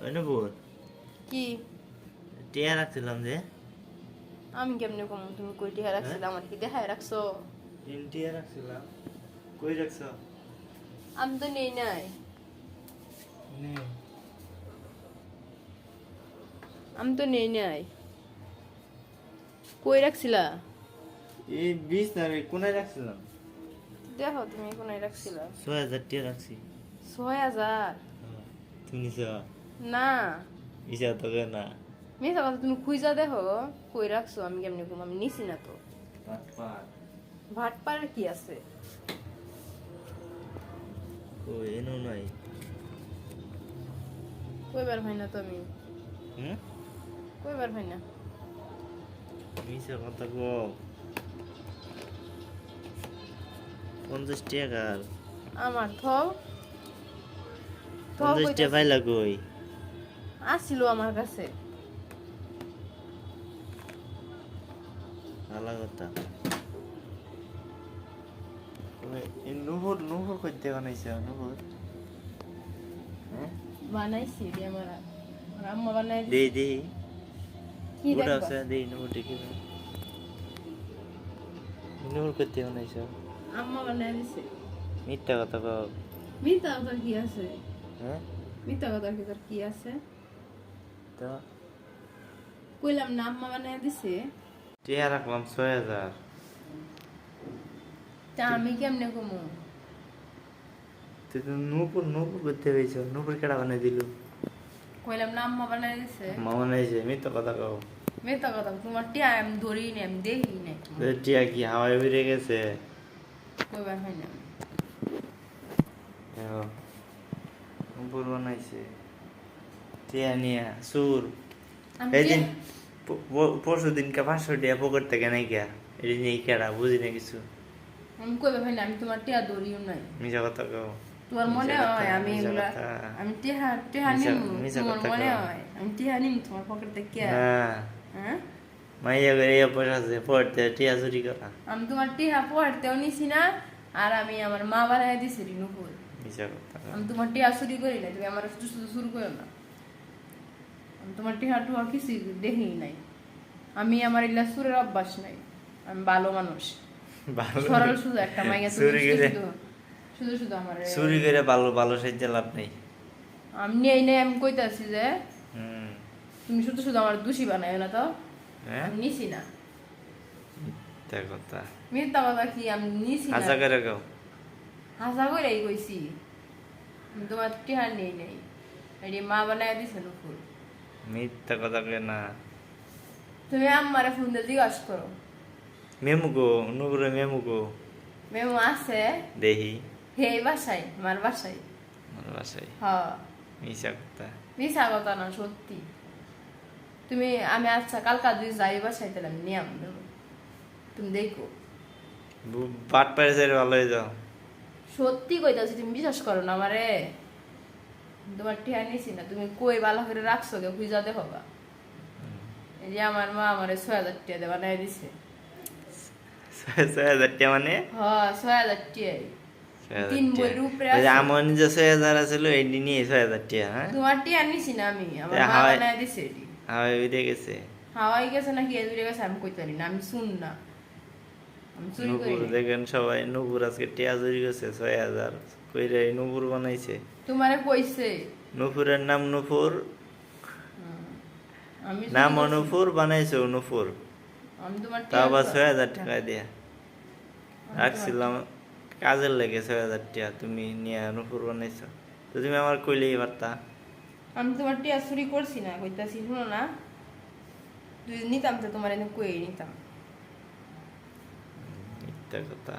ওই না বোর কি টিয়া রাখছিলাম যে আমি কেমনে কম তুমি কই টিহা রাখছিলে আমার কি দেখায় রাখছো? টিয়া রাখছিলাম। কই রাখছো? আমি তো নেই নাই নেই। আমি তো নেই নাই কই রাখছিলা? এই 20 না কোনায় রাখছিলাম। দেখো তুমি কোনায় রাখছিলা? 6000 টিয়া রাখছি। 6000? তুমি নিছো? না ইসা তো না। মিথ্যা কথা, তুমি খুঁজা দেখো কই রাখছো। আমি কেমনে কম, আমি নিছি না তো। পাট ভাট পাড়ার কি আছে? কই এনো নাই। কইবার হয় না তো আমি হুম কইবার হয় না। মিছা কথা কও। 50 টাকা আমার থও থও 50 টাকা কইতাছি। পাইলা কই? আসছিল আমার কাছে। ভালো কথা। এই নুপুর করতে বানাইছে নুপুর। হ্যাঁ বানাইছি রে আমার আম্মা বানাই দে দিছে। দে কি ওটা দেখবা? আছে দে নুপুর দেখি নুপুর করতে বানাইছে। আম্মা বানাই দিছে। মিথ্যা কথা কও। মিথ্যা কথা কি আছে? হ্যাঁ মিথ্যা কথা কি তোর কি আছে? তো কইলাম না আম্মা বানাই দিছে। টিয়া রাখলাম 6000। তা আমি কেমনে কমু? তুই তো নুপুর করতে হয়েছ নুপুর কেডা বানাই দিল? কইলাম না আম্মা বানাই দিছে। মা বানাইছে মিথ্যা কথা কও। মিথ্যা কথা, তোমার টিয়া আমি ধরি নি, আমি দেখি নাই। টিয়া কি হাওয়ায় উড়ে গেছে? কইবার হয় না। নুপুর বানাইছে টিয়া নিয়া সুর। আমি এই দিন টিয়া- পরশু দিনকে 500 টাকা পকেট থেকে নাই গিয়া এটা নিয়ে কেডা বুঝি না কিছু। আমি কইবার হয় না, আমি তোমার টিয়া ধরিও নাই। মিছা কথা কও। তোমার মনে মিছা হয় কথা, আমি মিছা এগুলা কথা। আমি টিহা টিহা মিছা- নিমু, মিছা তোমার কথা মনে কও। হয় আমি টিহা নিমু তোমার পকেট থেকে? না হ্যাঁ মাইয়া করে এই অভ্যাস আছে পড়তে টিয়া চুরি করা। আমি তোমার টিহা পড়তেও নিছি না, আর আমি আমার মা বানাই দিছি রিনুপুর। মিছা কথা কও। আমি তোমার টিহা চুরি করি না, তুমি আমার শুধু শুধু শুরু করো না। আমি তোমার টিহা টুহা কিছু দেখি নাই। আমি আমার ইল্লা সুরের অভ্যাস নাই। আমি ভালো মানুষ, ভালো সরল শুধু একটা মাইয়া, তুমি চুরি শুধু করে শুধু শুধু শুধু আমার চুরি করে ভালো ভালো সাহায্য লাভ নেই। আমি নেই নেই, আমি কইতাছি যে হুম তুমি শুধু শুধু আমার দোষী বানাই না তো। হ্যাঁ আমি নিছি না। মিথ্যা কথা। মিথ্যা কথা কি, আমি নিছি না। হাসা করে কও। হাসা কইরাই কইছি। আমি তোমার টিহা নেই নেই, এটি মা বানাই দিছে নুপুর। মিথ্যা কথা কয় না। তুমি আমারে ফোন দিয়ে জিজ্ঞাসা করো। মেমু গো নুপুরে মেমু গো মেমো আছে দেহি হে বাসায়, আমার বাসায়। আমার বাসায়। হ মিছা কথা। মিশা কথা না, সত্যি। তুমি আমি আচ্ছা কালকা যদি যাই বাসায় তাহলে আমি নিয়ে আসবো, তুমি দেখো। বাট পারে সাইড ভালো হয়ে যাও। সত্যি কইতাছি, তুমি বিশ্বাস করো না আমারে। তোমার টিহা নিছি না, তুমি কই ভালো করে রাখছো কে খুঁজাতে হবা। এই যে আমার মা আমারে 6000 টাকা দিয়ে বানাই দিছে। 6000 টাকা মানে হ 6000 টাকাই। 6000 তিন টাকা। বইয়ের উপরে ওই যে আছে। আমার নিজে 6000 আছিল এই নিয়ে 6000 টাকা। হ্যাঁ তোমার টিয়া নিছি না আমি, আমার মা হাওয়াই বানাই দিছে এটি। হাওয়াই উড়ে গেছে। হাওয়াই গেছে নাকি এদিকে গেছে আমি কইতে পারি না, আমি শুন না। আমি চুরি করি নুপুর না। দেখেন সবাই নুপুর আজকে টিয়া চুরি করছে 6000 কইরে নুপুর বানাইছে। তোমারে কইছে। নুপুরের নাম নুপুর, আমি চুরি নাম করছি। অনুপুর বানাইছে অনুপুর। আমি তোমার তা টিয়া আবার 6000 টাকা দিয়া আমি রাখছিলাম কাজের লেগে 6000 টাকা তুমি নিয়ে নুপুর বানাইছো। তো তুমি আমার কইলেই পারতা। আমি তোমার টিয়া চুরি করছি না, কইতাছি শুনো না। যদি নিতাম তো তোমার এনে কই নিতাম। মিথ্যা কথা।